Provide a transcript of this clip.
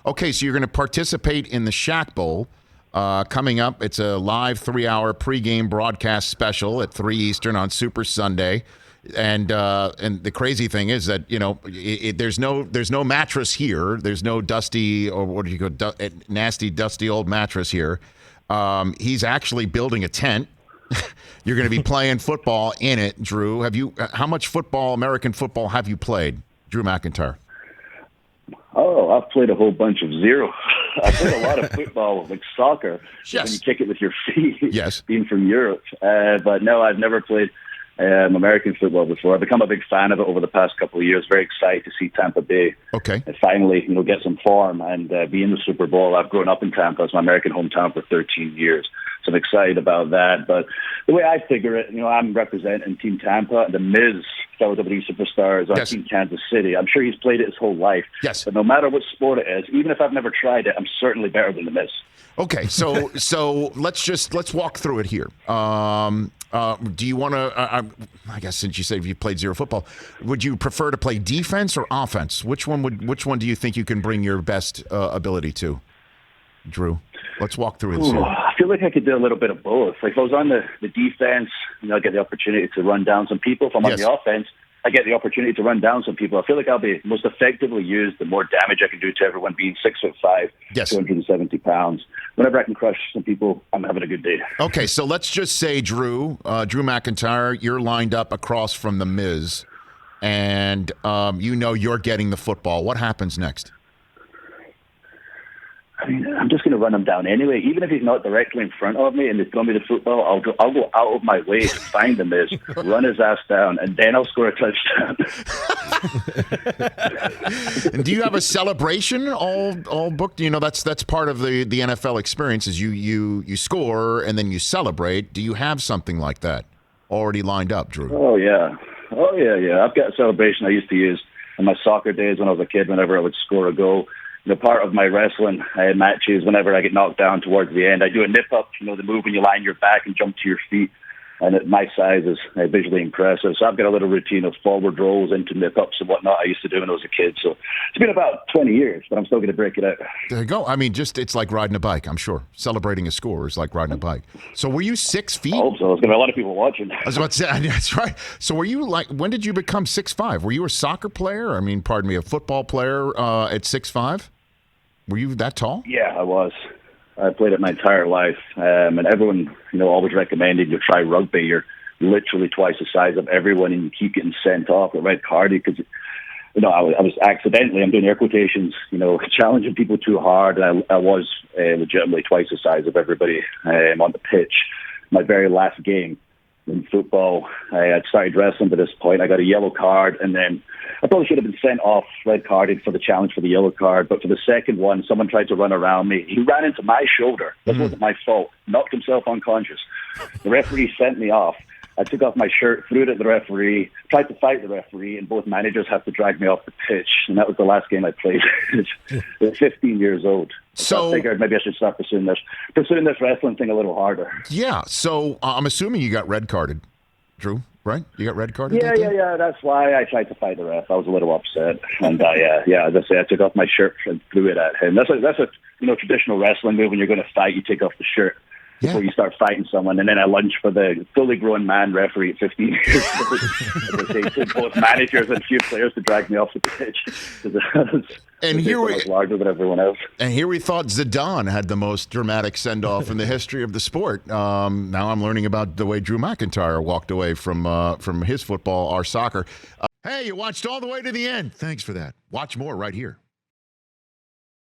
Okay, so you're going to participate in the Shaq Bowl coming up. It's a live 3-hour pregame broadcast special at 3 Eastern on Super Sunday. And the crazy thing is that, there's no mattress here. There's no dusty, or what do you go, nasty, dusty old mattress here. He's actually building a tent. You're going to be playing football in it, Drew. How much American football have you played, Drew McIntyre? Oh, I've played a whole bunch of zero. I played a lot of football, like soccer, yes. when you kick it with your feet, yes. being from Europe. But no, I've never played American football before. I've become a big fan of it over the past couple of years. Very excited to see Tampa Bay finally get some form and be in the Super Bowl. I've grown up in Tampa. It's my American hometown for 13 years. So I'm excited about that. But the way I figure it, I'm representing Team Tampa. The Miz, WWE superstar, is on Team Kansas City. I'm sure he's played it his whole life. Yes. But no matter what sport it is, even if I've never tried it, I'm certainly better than the Miz. Okay, so let's walk through it here. Do you want to? I guess since you say you played zero football, would you prefer to play defense or offense? Which one do you think you can bring your best ability to, Drew? Let's walk through this. I feel like I could do a little bit of both. Like if I was on the defense, I get the opportunity to run down some people. If I'm on the offense, I get the opportunity to run down some people. I feel like I'll be most effectively used the more damage I can do to everyone being 6'5", 270 pounds. Whenever I can crush some people, I'm having a good day. Okay, so let's just say, Drew McIntyre, you're lined up across from the Miz, and you're getting the football. What happens next? I mean, I'm just going to run him down anyway. Even if he's not directly in front of me and they throw me the football, I'll go out of my way to find the Miz, run his ass down, and then I'll score a touchdown. And do you have a celebration all booked? That's part of the NFL experience is you score and then you celebrate. Do you have something like that already lined up, Drew? Oh yeah. I've got a celebration I used to use in my soccer days when I was a kid. Whenever I would score a goal. Part of my wrestling matches, whenever I get knocked down towards the end, I do a nip-up, the move when you lie on your back and jump to your feet. And my size is visually impressive. So I've got a little routine of forward rolls into nip-ups and whatnot I used to do when I was a kid. So it's been about 20 years, but I'm still going to break it out. There you go. I mean, it's like riding a bike, I'm sure. Celebrating a score is like riding a bike. So were you 6 feet? I hope so. There's going to be a lot of people watching. I was about to say, that's right. So were you when did you become 6'5"? Were you a soccer player? I mean, pardon me, a football player at 6'5"? Were you that tall? Yeah, I was. I played it my entire life. And everyone, always recommended you try rugby. You're literally twice the size of everyone and you keep getting sent off with red card because, I was accidentally, I'm doing air quotations, challenging people too hard. And I was legitimately twice the size of everybody on the pitch. My very last game in football, I had started wrestling by this point. I got a yellow card and then I probably should have been sent off red carded for the challenge for the yellow card, but for the second one, someone tried to run around me. He ran into my shoulder. That wasn't my fault. Knocked himself unconscious. The referee sent me off. I took off my shirt, threw it at the referee, tried to fight the referee, and both managers had to drag me off the pitch. And that was the last game I played. I was 15 years old. So I figured maybe I should start pursuing this wrestling thing a little harder. Yeah. So I'm assuming you got red carded, Drew. Right? You got red carded? Yeah. That's why I tried to fight the ref. I was a little upset. And, as I say, I took off my shirt and threw it at him. That's a traditional wrestling move. When you're going to fight, you take off the shirt before you start fighting someone. And then I lunged for the fully grown man referee at 15 years old. It took both managers and a few players to drag me off the pitch. And here was larger than everyone else. And here we thought Zidane had the most dramatic send-off in the history of the sport. Now I'm learning about the way Drew McIntyre walked away from his football, our soccer. Hey, you watched all the way to the end. Thanks for that. Watch more right here.